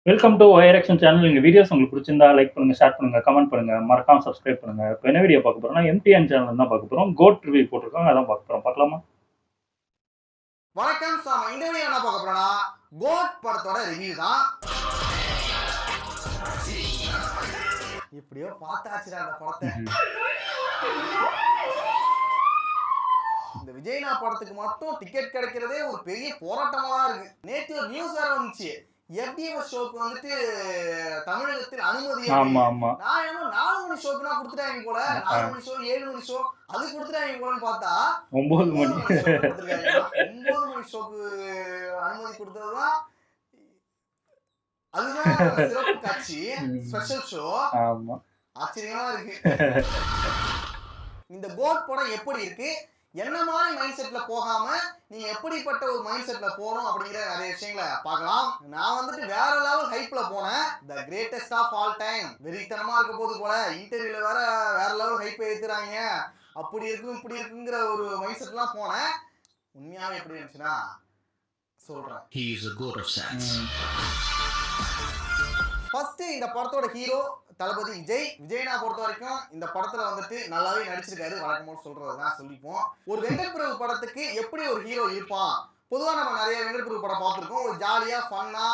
Welcome to wire channel. எங்க videos உங்களுக்கு பிடிச்சிருந்தா லைக் பண்ணுங்க, ஷேர் பண்ணுங்க, கமெண்ட் பண்ணுங்க, மறக்காம சப்ஸ்கிரைப் பண்ணுங்க. இப்போ என்ன வீடியோ பார்க்க போறோம்னா, எம்டிஎன் சேனல் தான் பார்க்க போறோம். கோட் ரிவ்யூ போட்டிருக்காங்க, அதான் பார்க்க போறோம். பார்க்கலாமா? வணக்கம் சார். இந்த வீடியோ என்ன பார்க்க போறோம்னா, கோட் படத்தோட ரிவ்யூ தான். இப்படியோ பார்த்தாச்சுடா அந்த படத்தை. இந்த விஜய்னா படத்துக்கு மட்டும் டிக்கெட் கிடைக்கிறதே ஒரு பெரிய போராட்டமா தான் இருக்கு. நேற்று ஒரு நியூஸ் வேற வந்துச்சு, எஃப்டிஎஸ் ஷோக்கு வந்துட்டு தமிழகத்தில் அனுமதி. நான் என்ன 4 மணி ஷோக்குனா கொடுத்துட்டாங்க போல, 4 மணி ஷோ 7 மணி ஷோ அது கொடுத்துட்டாங்க போலன்னு பார்த்தா 9 மணி 9 மணி ஷோக்கு அனுமதி கொடுத்ததுதான். அதுதான் சிறப்பு காட்சி, ஸ்பெஷல் ஷோ. ஆச்சரியமா இருக்கு. இந்த கோட் படம் எப்படி இருக்கு, என்ன மாதிரி மைண்ட் செட்ல போகாம நீங்க எப்படிப்பட்ட ஒரு மைண்ட் செட்ல போகணும் அப்படிங்கிற நிறைய விஷயங்களை பார்க்கலாம். நான் வந்துட்டு வேற லெவல் ஹைப்ல போனேன். The greatest of all time வெறித்தனமா இருக்க போது போல, இன்டர்வியூல வேற லெவல் ஹைப் ஏத்துறாங்க, அப்படி இருக்கும் இப்படி இருக்குங்கிற ஒரு மைண்ட் செட்லாம் போனேன். உண்மையாவே எப்படி இருந்துச்சுன்னா சொல்றேன். He is a god of science. First இந்த படத்தோட ஹீரோ தளபதி விஜய்னா பொறுத்த வரைக்கும் இந்த படத்துல வந்துட்டு நல்லாவே நடிச்சிருக்காரு. வழக்கமாக சொல்றதுதான் சொல்லிப்போம். ஒரு வெங்கட் பிரபு படத்துக்கு எப்படி ஒரு ஹீரோ இருப்பான், பொதுவா நம்ம நிறைய வெங்கட் பிரபு படம் பார்த்துருக்கோம். ஒரு ஜாலியா ஃபன்னா,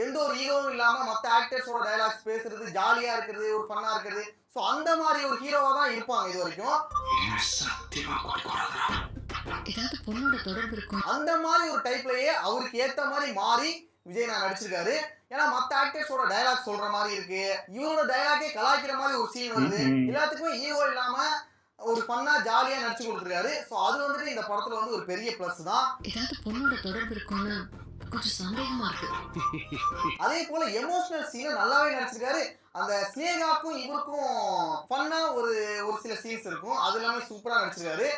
எந்த ஒரு ஹீரோவும் இல்லாம மற்ற ஆக்டர்ஸோட டயலாக்ஸ் பேசுறது, ஜாலியா இருக்கிறது, ஒரு ஃபன்னா இருக்கிறது. ஸோ அந்த மாதிரி ஒரு ஹீரோவா தான் இருப்பாங்க இது வரைக்கும். அந்த மாதிரி ஒரு டைப்லயே அவருக்கு ஏத்த மாதிரி மாறி விஜய் நான் நடிச்சிருக்காரு. ஏன்னா மத்த ஆக்டர்ஸோட டயலாக் சொல்ற மாதிரி இருக்கு, இவரோட டயலாக்கே கலாய்க்கிற மாதிரி ஒரு சீன் வருது. எல்லாத்துக்குமே ஈகோ இல்லாம ஒரு ஃபன்னா ஜாலியா நடிச்சு கொடுத்துருக்காரு. ஸோ அது வந்துட்டு இந்த படத்துல வந்து ஒரு பெரிய பிளஸ் தான். ஏதாவது பொண்ணோட தொடர்பு இருக்கும்னு கொஞ்சம் சந்தேகமா இருக்கு. அதே போல எமோஷனல் சீன் நல்லாவே நடிச்சிருக்காரு. அந்த ஸ்னேகாக்கும் இவருக்கும் ஃபன்னா ஒரு சில சீன்ஸ் இருக்கும், அது எல்லாமே சூப்பரா நடிச்சிருக்காரு.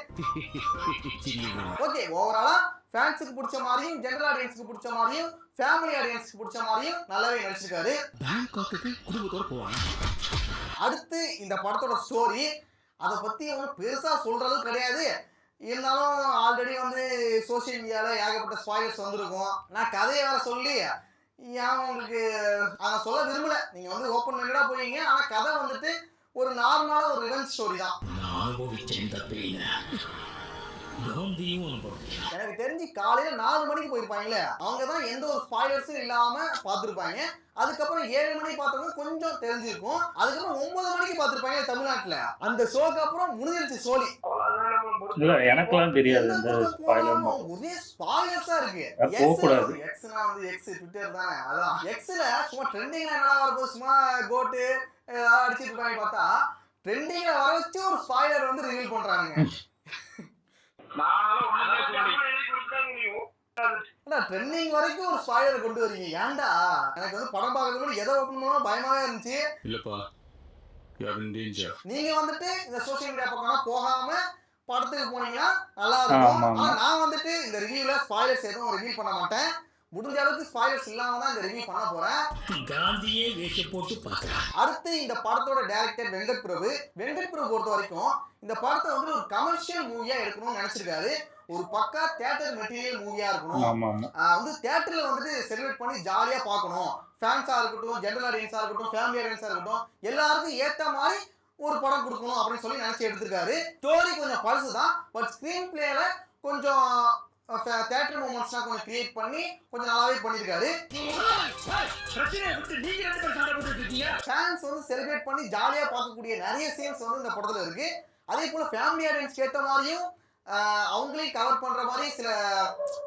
ஓகே, ஓவராலா ஃபேன்ஸுக்கு பிடிச்ச மாதிரியும், ஜெனரல் ஆடியன்ஸ்க்கு பிடிச்ச மாதிரியும், ஃபேமிலி ஆடியன்ஸ்க்கு பிடிச்ச மாதிரியும் நல்லாவே நடிச்சிருக்காரு. அடுத்து இந்த படத்தோட ஸ்டோரி, அதை பத்தி ஒன்றும் பெருசா சொல்ற அளவுக்கு கிடையாது. இருந்தாலும் ஆல்ரெடி வந்து சோசியல் மீடியாவில் ஏகப்பட்ட ஸ்பாயிலர்ஸ் வந்திருக்கும். நான் கதையை வேற சொல்லி ஏன் உங்களுக்கு அதை சொல்ல விரும்பல. நீங்கள் வந்து ஓப்பன் மைண்டடாக போவீங்க. ஆனால் கதை வந்துட்டு ஒரு நார்மலான ஒரு ரிவெஞ்ச் ஸ்டோரி தான். எனக்கு தெரிஞ்சு காலையில 4 மணிக்கு போயிருப்பாங்களே, அவங்க தான் எந்த ஒரு ஸ்பாயிலர்ஸும் இல்லாம பார்த்துருப்பாங்க. அதுக்கப்புறம் 7 மணிக்கு பார்த்தவங்க கொஞ்சம் தெரிஞ்சிருக்கும். அதுக்கப்புறம் 9 மணிக்கு பார்த்துருப்பாங்க தமிழ்நாட்டுல. அந்த ஷோக்கு அப்புறம் முடிஞ்சிருச்சு சோலி. இல்ல எனக்குலாம் தெரியாது இந்த ஸ்பாயிலர். ஒரே ஸ்பாயிலர்ஸா இருக்கு. எக்ஸ்னா வந்து எக்ஸ் ட்விட்டர் தானே, அதான் எக்ஸ்ல சும்மா ட்ரெண்டிங்ல என்னடா வரப்போ சும்மா கோட்டு அடிச்சிட்டு இருப்பாங்க, பார்த்தா ட்ரெண்டிங்ல வர வச்சு ஒரு ஸ்பாயிலர் வந்து ரிவீல் பண்றாங்க. ட்ரெண்டிங் வரைக்கும் ஒரு ஸ்பாயிலர் கொண்டு வரீங்க, ஏன்டா? எனக்கு வந்து படம் பார்க்கறதுக்கு எதை ஓபன் பண்ணா பயமாவே இருந்துச்சு. இல்லப்பா, நீங்க வந்துட்டு இந்த சோசியல் மீடியா பக்கம் போகாம படத்துக்கு போனீங்கன்னா நல்லா இருக்கும். ஆனா நான் வந்துட்டு இந்த ரிவ்யூல ஸ்பாயிலர்ஸ் எதுவும் ரிவீல் பண்ண மாட்டேன். முடிஞ்ச அளவுக்கு ஸ்பாயிலர்ஸ் இல்லாம தான் இந்த ரிவ்யூ பண்ண போறேன். காந்தியே வேஷம் போட்டு பார்க்கலாம். அடுத்து இந்த படத்தோட டைரக்டர் வெங்கட் பிரபு பொறுத்த வரைக்கும் இந்த படத்தை வந்து ஒரு கமர்ஷியல் மூவியா எடுக்கணும்னு நினைச்சிருக்காரு. ஒரு பக்கா தியேட்டர் மெட்டீரியல் மூவியா இருக்கணும். வந்து தியேட்டர்ல வந்துட்டு செலிப்ரேட் பண்ணி ஜாலியா பார்க்கணும். ஃபேன்ஸா இருக்கட்டும், ஜெனரல் ஆடியன்ஸா இருக்கட்டும், ஃபேமிலி ஆடியன்ஸா இருக்கட்டும், எல்லாருக்கும் ஏத்த மாதிரி ஒரு படம் கொடுக்கணும் அப்படின்னு சொல்லி நினைச்சு எடுத்திருக்காரு. ஸ்டோரி கொஞ்சம் பழசு தான், பட் ஸ்கிரீன் பிளேல கொஞ்சம் தியேட்டர் மூமெண்ட்ஸ்லாம் கொஞ்சம் கிரியேட் பண்ணி கொஞ்சம் நல்லாவே பண்ணியிருக்காரு. ஃபேன்ஸ் வந்து செலிப்ரேட் பண்ணி ஜாலியா பார்க்கக்கூடிய நிறைய சீன்ஸ் வந்து இந்த படத்துல இருக்கு. அதே போல ஃபேமிலி ஆடியன்ஸ்க்கு ஏற்ற மாதிரியும் அவங்களையும் கவர் பண்ற மாதிரி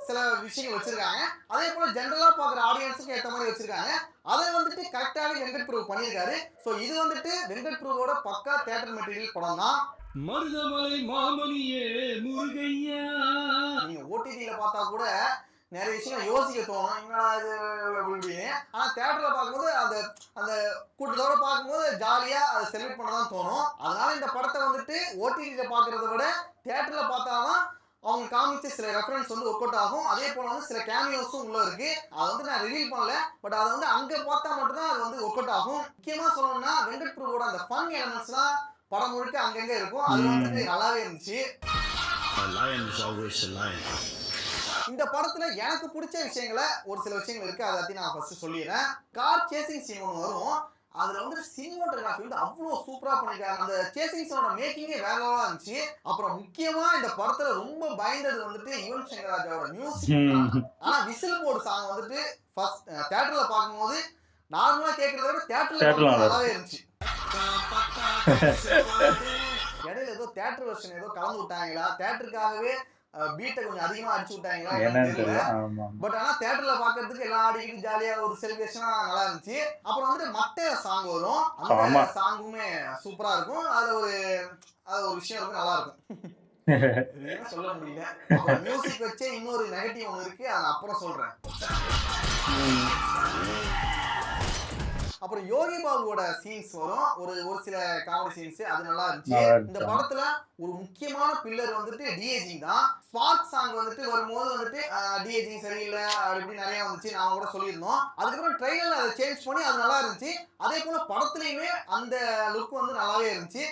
சில விஷயங்கள் வச்சிருக்காங்க. அதே போல ஜெனரலா பாக்குற ஆடியன்ஸுக்கு ஏற்ற மாதிரி வச்சிருக்காங்க. அதை வந்துட்டு கரெக்டாக வெங்கட் பிரபு பண்ணியிருக்காரு. ஸோ இது வந்துட்டு வெங்கட் பிரபுவோட பக்கா தியேட்டர் மெட்டீரியல் படம் தான். மருதமலை மாமணியே முருகையா. நீங்க ஓடிடியில பார்த்தா கூட நிறைய விஷயம் யோசிக்க தோணும், என்னடா இது அப்படின்னு. ஆனா தியேட்டர்ல பார்க்கும்போது அந்த கூட்டத்தோட பார்க்கும்போது ஜாலியா அதை செலிப்ரேட் பண்ணதான் தோணும். அதனால இந்த படத்தை வந்துட்டு ஓடிடியில பாக்குறத விட தியேட்டர்ல பார்த்தாதான் அவங்க காமிச்ச சில ரெஃபரன்ஸ் வந்து ஒர்க் அவுட் ஆகும். அதே போல வந்து சில கேமியோஸும் உள்ள இருக்கு. அதை வந்து நான் ரிவீல் பண்ணல, பட் அதை வந்து அங்க பார்த்தா மட்டும்தான் அது வந்து ஒர்க் அவுட் ஆகும். முக்கியமா சொல்லணும்னா வெங்கட் பிரபுவோட அந்த ஃபன் எலமெண்ட்ஸ்லாம் படம் முழுக்க அங்கங்க இருக்கும். அது வந்து நல்லாவே இருந்துச்சு. இந்த படத்துல எனக்கு பிடிச்ச விஷயங்களை ஒரு சில விஷயங்கள் இருக்கு, அதை நான் ஃபர்ஸ்ட் சொல்லிடுறேன். கார் சேசிங் சீன் ஒன்று வரும். அதுல வந்து சினிமாட்டோகிராஃபி வந்து அவ்வளோ சூப்பரா பண்ணிருக்காங்க. அந்த சேசிங் சீனோட மேக்கிங்கே வேற லெவலா இருந்துச்சு. அப்புறம் முக்கியமா இந்த படத்துல ரொம்ப பயந்தது வந்துட்டு யுவன் சங்கர் ராஜாவோட மியூசிக். ஆனா விசில் போர்டு சாங் வந்துட்டு ஃபர்ஸ்ட் தியேட்டர்ல பார்க்கும்போது நார்மலா கேட்கறத விட தியேட்டர்ல நல்லாவே இருந்துச்சு. இடையில ஏதோ தியேட்டர் வெர்ஷன் ஏதோ கலந்து விட்டாங்களா, தியேட்டருக்காகவே பீட்டை கொஞ்சம் அதிகமா அடிச்சு விட்டாங்களா என்னன்னு தெரியல. பட் ஆனா தியேட்டர்ல பாக்குறதுக்கு எல்லா ஆடிக்கிட்டு ஜாலியா ஒரு செலிப்ரேஷனா நல்லா இருந்துச்சு. அப்புறம் வந்துட்டு மட்டை சாங் வரும், அந்த சாங்குமே சூப்பரா இருக்கும். அது ஒரு விஷயம் இருக்கும், நல்லா இருக்கும். சொல்ல முடியல. மியூசிக் வச்சே இன்னொரு நெகட்டிவ் ஒன்று இருக்கு, அதை அப்புறம் சொல்றேன். அப்புறம் யோகி பாபுவோட சீன்ஸ் வரும், ஒரு சில காமெடி சீன்ஸ், அது நல்லா இருந்துச்சு. இந்த படத்துல ஒரு முக்கியமான பில்லர் வந்துட்டு டிஏஜிங் தான். ஸ்பார்க் சாங் வந்துட்டு வரும்போது வந்துட்டு டிஏஜிங் சரியில்லை அப்படி நிறைய வந்துச்சு, நாம கூட சொல்லியிருந்தோம். அதுக்கப்புறம் ட்ரெயிலர்ல அதை சேஞ்ச் பண்ணி அது நல்லா இருந்துச்சு. அதே போல படத்துலயுமே அந்த லுக் வந்து நல்லாவே இருந்துச்சு.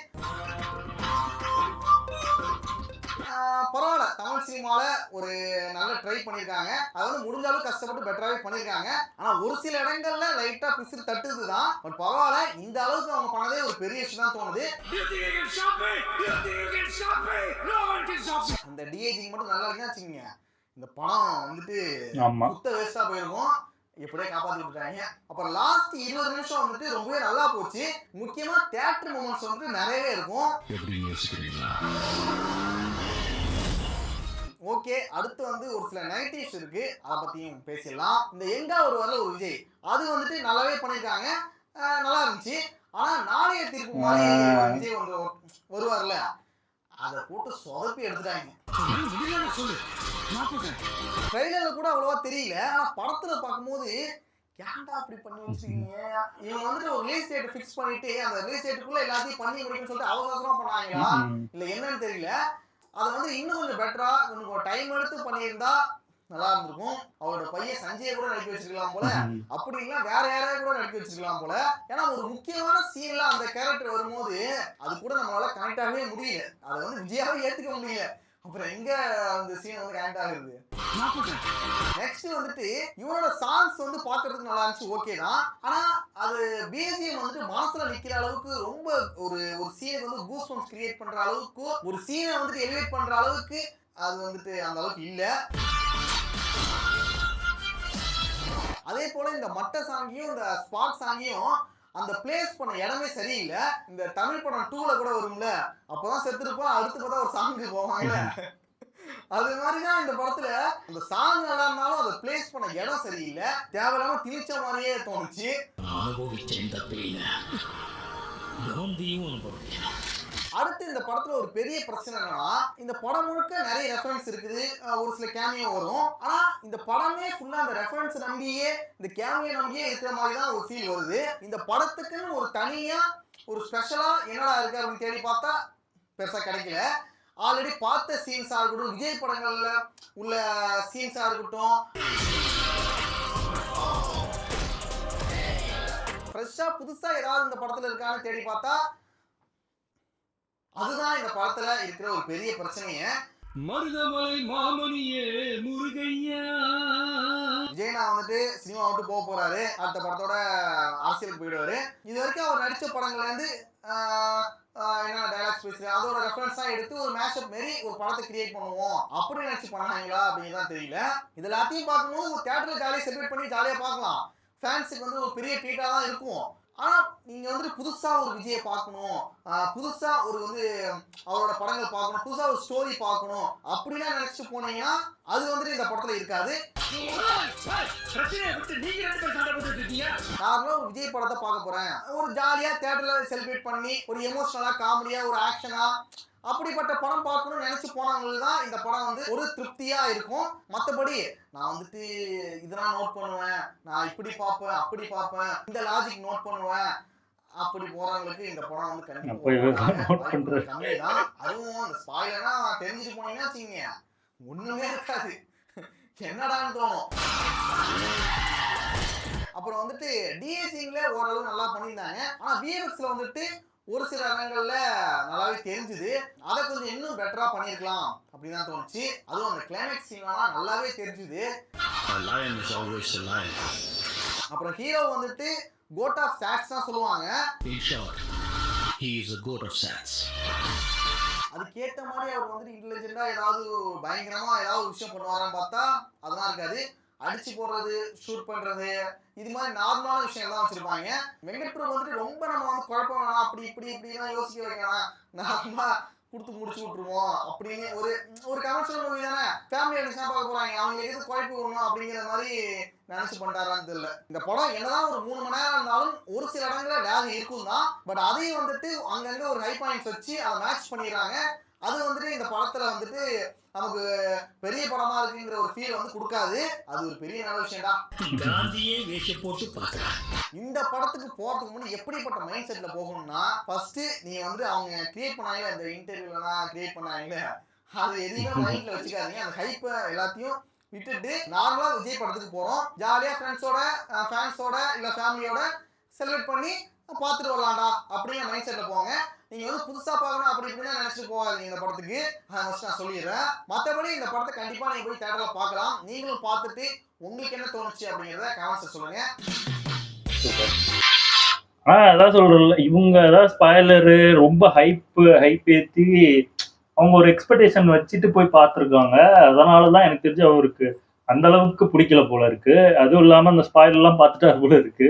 பரவாயில்ல, தமிழ் சினிமால ஒரு நல்ல ட்ரை பண்ணிருக்காங்க. அது வந்து முடிஞ்ச அளவுக்கு கஷ்டப்பட்டு பெட்டராவே பண்ணிருக்காங்க. ஆனா ஒரு சில இடங்கள்ல லைட்டா பிசிறு தட்டுதுதான். பட் பரவாயில்ல, இந்த அளவுக்கு அவங்க பண்ணதே ஒரு பெரிய விஷயம் தான் தோணுது. அந்த டிஏஜிங் மட்டும் நல்லா இருக்குன்னு வச்சுக்கோங்க, இந்த படம் வந்துட்டு சுத்த வேஸ்டா போயிருக்கும். எப்படியே காப்பாத்தி விட்டுட்டாங்க. அப்புறம் லாஸ்ட் 20 நிமிஷம் வந்துட்டு ரொம்பவே நல்லா போச்சு. முக்கியமா தியேட்டர் மூமெண்ட்ஸ் வந்துட்டு நிறையவே இருக்கும். ஓகே, அடுத்து வந்து ஒரு சில நெகட்டிவ்ஸ் இருக்கு, அதை பத்தியும் பேசிடலாம். இந்த எங்கா ஒரு வரல ஒரு விஜய், அது வந்துட்டு நல்லாவே பண்ணிருக்காங்க, நல்லா இருந்துச்சு. ஆனா நாளைய தீர்ப்பு மாதிரி விஜய் வந்து வருவார்ல, அதை போட்டு சொதப்பி எடுத்துட்டாங்க. ட்ரெய்லர்ல கூட அவ்வளவா தெரியல, ஆனா படத்துல பார்க்கும்போது ஏன்டா அப்படி பண்ணி வச்சிருக்கீங்க. இவங்க வந்துட்டு ஒரு ரிலீஸ் டேட் ஃபிக்ஸ் பண்ணிட்டு அந்த ரிலீஸ் டேட்டுக்குள்ள எல்லாத்தையும் பண்ணி முடிக்கும்னு சொல்லிட்டு அவசரமா பண்ணாங்களா இல்ல என்னன்னு தெரியல. அதை வந்து இன்னும் கொஞ்சம் பெட்டரா கொஞ்சம் டைம் எடுத்து பண்ணியிருந்தா நல்லா இருந்திருக்கும். அவரோட பையன் சஞ்சயை கூட நடிக்க வச்சிருக்கலாம் போல, அப்படி இல்லைன்னா வேற யாராவது கூட நடிக்க வச்சிருக்கலாம் போல. ஏன்னா ஒரு முக்கியமான சீன்ல அந்த கேரக்டர் வரும்போது அது கூட நம்மளால கனெக்ட் ஆகவே முடியல, அதை வந்து விஜயாவே ஏத்துக்க முடியல. அப்புறம் எங்க அந்த சீன் வந்து கனெக்ட் ஆகுது. நெக்ஸ்ட் வந்துட்டு இவனோட சாங்ஸ் வந்து பாக்குறதுக்கு நல்லா இருந்துச்சு, ஓகே தான். ஆனா அது பிஜிஎம் வந்துட்டு மனசுல நிக்கிற அளவுக்கு ரொம்ப ஒரு சீனை வந்து கூஸ் பம்ப்ஸ் கிரியேட் பண்ற அளவுக்கு, ஒரு சீனை வந்துட்டு எலிவேட் பண்ற அளவுக்கு அது வந்துட்டு அந்த அளவுக்கு இல்ல. அதே போல இந்த மட்ட சாங்கியும் இந்த ஸ்பாட் சாங்கியும் அந்த பிளேஸ் பண்ண இடமே சரியில்லை. இந்த தமிழ் படம் 2ல கூட வரும்ல, அப்பதான் செத்துருப்போம், அடுத்து பார்த்தா ஒரு சாங்கு போவாங்கல்ல, அது மாதிரிதான் இந்த படத்துல அந்த சாங் நல்லா இருந்தாலும் அதை பிளேஸ் பண்ண இடம் சரியில்லை, தேவையில்லாம திணிச்ச மாதிரியே தோணுச்சு. அடுத்து இந்த படத்துல ஒரு பெரிய பிரச்சனை என்னன்னா, இந்த படம் முழுக்க நிறைய ரெஃபரன்ஸ் இருக்குது, ஒரு சில கேமியோ வரும். ஆனா இந்த படமே ஃபுல்லா அந்த ரெஃபரன்ஸ் நம்பியே, இந்த கேமியோ நம்பியே இருக்கிற மாதிரி தான் ஒரு ஃபீல் வருது. இந்த படத்துக்குன்னு ஒரு தனியா ஒரு ஸ்பெஷலா என்னடா இருக்கு அப்படின்னு தேடி பார்த்தா பெருசா கிடைக்கல. ஆல்ரெடி பார்த்த சீன்ஸா இருக்கட்டும், விஜய் படங்கள்ல உள்ள சீன்ஸா இருக்கட்டும், ஃப்ரெஷ்ஷா புதுசா ஏதாவது இந்த படத்துல இருக்கான்னு தேடி பார்த்தா அதுதான் இந்த படத்துல இருக்கிற ஒரு பெரிய பிரச்சனையே. மருதமலை மாமணியே முருகையா, விஜய்னா வந்துட்டு சினிமா விட்டு போக போறாரு, அடுத்த படத்தோட அரசியலுக்கு போயிடுவாரு. இது வரைக்கும் அவர் நடிச்ச படங்கள்ல இருந்து என்ன டைலாக்ஸ் பேசுறாரு அதோட ரெஃபரன்ஸா எடுத்து ஒரு மேஷப் மாரி ஒரு படத்தை கிரியேட் பண்ணுவோம் அப்படி நினைச்சு பண்ணாங்களா அப்படிங்கிறதான் தெரியல. இது எல்லாத்தையும் பார்க்கும்போது ஒரு தியேட்டர்ல ஜாலியா செலிப்ரேட் பண்ணி ஜாலியா பார்க்கலாம், ஃபேன்ஸுக்கு வந்து ஒரு பெரிய ட்ரீட்டா தான் இருக்கும். ஆனா நீங்க வந்துட்டு புதுசா ஒரு விஜயை பார்க்கணும், புதுசா ஒரு வந்து அவரோட படங்கள் பார்க்கணும், புதுசா ஒரு ஸ்டோரி பார்க்கணும் அப்படின்னா நினைச்சிட்டு போனீங்கன்னா அது வந்துட்டு இந்த படத்துல இருக்காது. நார்மலா ஒரு விஜய் படத்தை பார்க்க போறேன், ஒரு ஜாலியா தியேட்டர்ல செலிப்ரேட் பண்ணி ஒரு எமோஷனலா காமெடியா ஒரு ஆக்ஷனா அப்படிப்பட்ட படம் பார்க்கணும்னு நினைச்சு போனவங்களுக்கு தான் இந்த படம் வந்து ஒரு திருப்தியா இருக்கும். மற்றபடி நான் வந்துட்டு இதெல்லாம் நோட் பண்ணுவேன், நான் இப்படி பார்ப்பேன் அப்படி பார்ப்பேன், இந்த லாஜிக் நோட் பண்ணுவேன் அப்படி போறவங்களுக்கு இந்த படம் வந்து கண்டிப்பா கம்மிதான். அதுவும் அந்த ஸ்பாயிலரா தெரிஞ்சுட்டு போனீங்கன்னா வச்சுக்கீங்க ஒண்ணுமே இருக்காது, என்னடான்னு தோணும். அப்புறம் வந்துட்டு டிஏஜிங்ல ஓரளவு நல்லா பண்ணியிருந்தாங்க. ஆனா விஎஃப்எக்ஸ்ல வந்துட்டு ஒரு சில இடங்கள்ல நல்லாவே தெரிஞ்சுது. அதை கொஞ்சம் இன்னும் பெட்டரா பண்ணியிருக்கலாம் அப்படின்னு தான் தோணுச்சு. அதுவும் அந்த கிளைமேக்ஸ் சீன்லாம் நல்லாவே தெரிஞ்சுது. அப்புறம் ஹீரோ வந்துட்டு கோட் ஆஃப் சாட்ஸ் தான் சொல்லுவாங்க. He is a god of sats. அதுக்கேற்ற மாதிரி அவர் வந்துட்டு இன்டெலிஜென்ட்டா ஏதாவது பயங்கரமா ஏதாவது விஷயம் பண்ணுவாரான்னு பார்த்தா அதெல்லாம் இருக்காது. அடிச்சு போடுறது, ஷூட் பண்றது, இது மாதிரி நார்மலான விஷயம் தான் வச்சிருப்பாங்க. வெங்கட் பிரபு வந்துட்டு ரொம்ப நம்ம வந்து குழப்பம் வேணாம், அப்படி இப்படிலாம் யோசிக்க வைக்கலாம், நார்மலா கொடுத்து முடிச்சு விட்டுருவோம் அப்படின்னு ஒரு கமர்ஷியல் மூவி தானே, ஃபேமிலி ஆடியன்ஸ் தான் பார்க்க போறாங்க, அவங்க எதுக்கு குழப்பி விடணும் அப்படிங்கிற மாதிரி நினைச்சு பண்ணிட்டாரான்னு தெரியல. இந்த படம் என்னதான் ஒரு 3 மணி நேரம் இருந்தாலும் ஒரு சில இடங்கள்ல லேக் இருக்கும் தான். பட் அதையும் வந்துட்டு அங்கங்க ஒரு ஹை பாயிண்ட்ஸ் வச்சு அதை மேட்ச் பண்ணிடுறாங்க. அது வந்துட்டு இந்த படத்துல வந்துட்டு நமக்கு பெரிய படமா இருக்குங்கிற ஒரு ஃபீல் வந்து கொடுக்காது. அது ஒரு பெரிய நல்ல விஷயம்டா. காந்தியே வேஷம் போட்டு பார்க்கலாம். இந்த படத்துக்கு போறதுக்கு முன்னாடி எப்படிப்பட்ட மைண்ட் செட்ல போகணும்னா, ஃபர்ஸ்ட் நீங்க வந்து அவங்க கிரியேட் பண்ணாங்க, அந்த இன்டர்வியூலாம் கிரியேட் பண்ணாங்க, அது எதுவுமே மைண்ட்ல வச்சுக்காதீங்க. அந்த ஹைப் எல்லாத்தையும் விட்டுட்டு நார்மலா விஜய் படத்துக்கு போறோம், ஜாலியா ஃப்ரெண்ட்ஸோட, ஃபேன்ஸோட இல்ல ஃபேமிலியோட செலிப்ரேட் பண்ணி பார்த்துட்டு வரலாம்டா அப்படிங்கிற மைண்ட் செட்ல போங்க. நீங்க வந்து புதுசா பார்க்கணும் அப்படி இப்படின்னு நினைச்சிட்டு போகாதீங்க இந்த படத்துக்கு. நான் சொல்லிடுறேன். மற்றபடி இந்த படத்தை கண்டிப்பா நீங்க போய் தியேட்டர்ல பார்க்கலாம். நீங்களும் பார்த்துட்டு உங்களுக்கு என்ன தோணுச்சு அப்படிங்கிறத கமெண்ட்ஸ்ல சொல்லுங்க. அதான் சொல்றேன்ல, இவங்க ஏதாவது ஸ்பாய்லரு ரொம்ப ஹைப் ஏற்றி அவங்க ஒரு எக்ஸ்பெக்டேஷன் வச்சுட்டு போய் பார்த்துருக்காங்க. அதனாலதான் எனக்கு தெரிஞ்சு அவருக்கு அந்த அளவுக்கு பிடிக்கல போல இருக்கு. அதுவும் இல்லாம அந்த ஸ்பாய்லர்லாம் பார்த்துட்டு போல இருக்கு.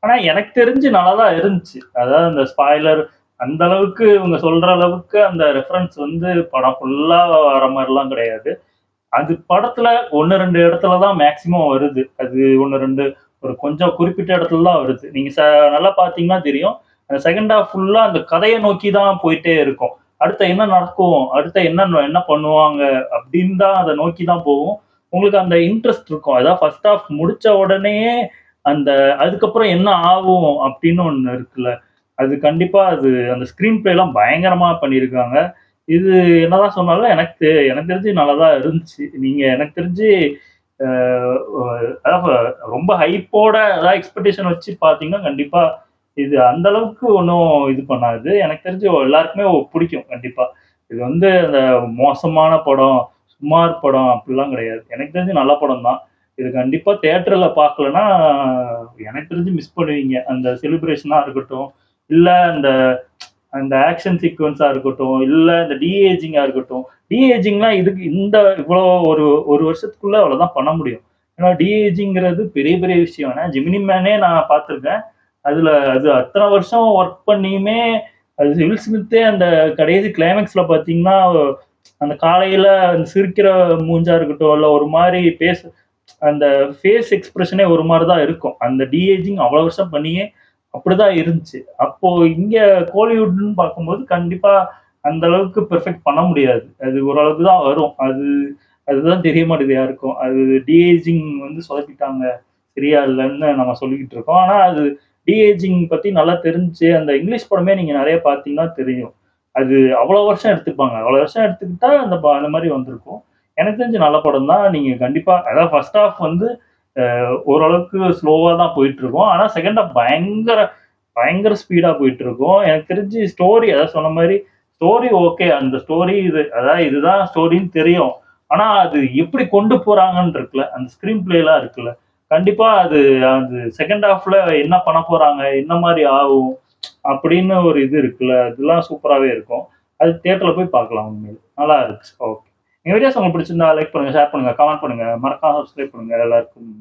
ஆனா எனக்கு தெரிஞ்சு நல்லாதான் இருந்துச்சு. அதாவது அந்த ஸ்பாய்லர் அந்த அளவுக்கு இவங்க சொல்ற அளவுக்கு அந்த ரெஃபரன்ஸ் வந்து படம் ஃபுல்லா வர மாதிரிலாம் கிடையாது. அது படத்துல 1-2 இடத்துலதான் மேக்சிமம் வருது. அது 1-2 ஒரு கொஞ்சம் குறிப்பிட்ட இடத்துல தான் வருது. நீங்க நல்லா பாத்தீங்கன்னா தெரியும். அந்த செகண்ட் ஹாஃப் ஃபுல்லா அந்த கதையை நோக்கி தான் போயிட்டே இருக்கும். அடுத்த என்ன நடக்கும், அடுத்த என்ன பண்ணுவாங்க அப்படின்னு தான் அதை நோக்கி தான் போகும். உங்களுக்கு அந்த இன்ட்ரெஸ்ட் இருக்கும். அதாவது ஃபர்ஸ்ட் ஹாஃப் முடிச்ச உடனே அந்த அதுக்கப்புறம் என்ன ஆகும் அப்படின்னு ஒண்ணு இருக்குல்ல, அது கண்டிப்பா அது அந்த ஸ்கிரீன் பிளே எல்லாம் பயங்கரமா பண்ணியிருக்காங்க. இது என்னதான் சொன்னாலும் எனக்கு தெரிஞ்சு நல்லாதான் இருந்துச்சு. நீங்க எனக்கு தெரிஞ்சு அதாவது ரொம்ப ஹைப்போட ஏதாவது எக்ஸ்பெக்டேஷன் வச்சு பார்த்தீங்கன்னா கண்டிப்பா இது அந்த அளவுக்கு ஒன்றும் இது பண்ணாது. எனக்கு தெரிஞ்சு எல்லாருக்குமே பிடிக்கும் கண்டிப்பா. இது வந்து அந்த மோசமான படம், சுமார் படம் அப்படிலாம் கிடையாது. எனக்கு தெரிஞ்சு நல்ல படம் தான். இது கண்டிப்பா தியேட்டர்ல பார்க்கலன்னா எனக்கு தெரிஞ்சு மிஸ் பண்ணுவீங்க. அந்த செலிப்ரேஷனா இருக்கட்டும், இல்ல அந்த அந்த ஆக்ஷன் சீக்வன்ஸா இருக்கட்டும், இல்ல இந்த டிஏஜிங்கா இருக்கட்டும். டிஏஜிங்லாம் இதுக்கு இவ்வளோ ஒரு வருஷத்துக்குள்ள அவ்வளவுதான் பண்ண முடியும். ஏன்னா டிஏஜிங்கிறது பெரிய பெரிய விஷயம். ஏன்னா ஜெமினி மேனே நான் பார்த்துருக்கேன். அது அத்தனை வருஷம் ஒர்க் பண்ணியுமே அது வில் ஸ்மித்தே அந்த கடைசி கிளைமேக்ஸ்ல பார்த்தீங்கன்னா அந்த காலையில அந்த சிரிக்கிற மூஞ்சா இருக்கட்டும், இல்ல ஒரு மாதிரி அந்த ஃபேஸ் எக்ஸ்பிரஷனே ஒரு மாதிரி தான் இருக்கும். அந்த டிஏஜிங் அவ்வளவு வருஷம் பண்ணியே அப்படிதான் இருந்துச்சு. அப்போ இங்க கோலிவுட்னு பார்க்கும்போது கண்டிப்பா அந்த அளவுக்கு பெர்ஃபெக்ட் பண்ண முடியாது. அது ஓரளவுக்கு தான் வரும். அதுதான் தெரிய மாட்டேங்குது யாருக்கும். அது டிஏஜிங் வந்து சொதப்பிட்டாங்க, சரியா இல்லைன்னு நம்ம சொல்லிக்கிட்டு இருக்கோம். ஆனா அது டிஏஜிங் பத்தி நல்லா தெரிஞ்சு அந்த இங்கிலீஷ் படமே நீங்க நிறைய பார்த்தீங்கன்னா தெரியும். அது அவ்வளவு வருஷம் எடுத்துப்பாங்க. அவ்வளவு வருஷம் எடுத்துக்கிட்டா அந்த மாதிரி வந்திருக்கும். எனக்கு தெரிஞ்சு நல்ல படம் தான். நீங்க கண்டிப்பா அதாவது ஃபர்ஸ்ட் ஹாஃப் வந்து ஓரளவுக்கு ஸ்லோவா தான் போயிட்டு இருக்கும். ஆனா செகண்ட் ஹாஃப் பயங்கர ஸ்பீடா போயிட்டு இருக்கும். எனக்கு தெரிஞ்சு ஸ்டோரி அதாவது சொன்ன மாதிரி ஸ்டோரி ஓகே. அந்த ஸ்டோரி அதாவது இதுதான் ஸ்டோரின்னு தெரியும். ஆனா அது எப்படி கொண்டு போறாங்கன்னு இருக்குல்ல, அந்த ஸ்கிரீன் பிளே எல்லாம் இருக்குல்ல, கண்டிப்பா அது செகண்ட் ஹாஃப்ல என்ன பண்ண போறாங்க, என்ன மாதிரி ஆகும் அப்படின்னு ஒரு இது இருக்குல்ல, அதெல்லாம் சூப்பராகவே இருக்கும். அது தியேட்டர்ல போய் பார்க்கலாம். உண்மையில நல்லா இருந்துச்சு. ஓகே, எங்க வீடியோஸ் உங்களுக்கு பிடிச்சிருந்தா லைக் பண்ணுங்க, ஷேர் பண்ணுங்க, கமெண்ட் பண்ணுங்க, மறக்காம சப்ஸ்கிரைப் பண்ணுங்க. எல்லாருக்கும்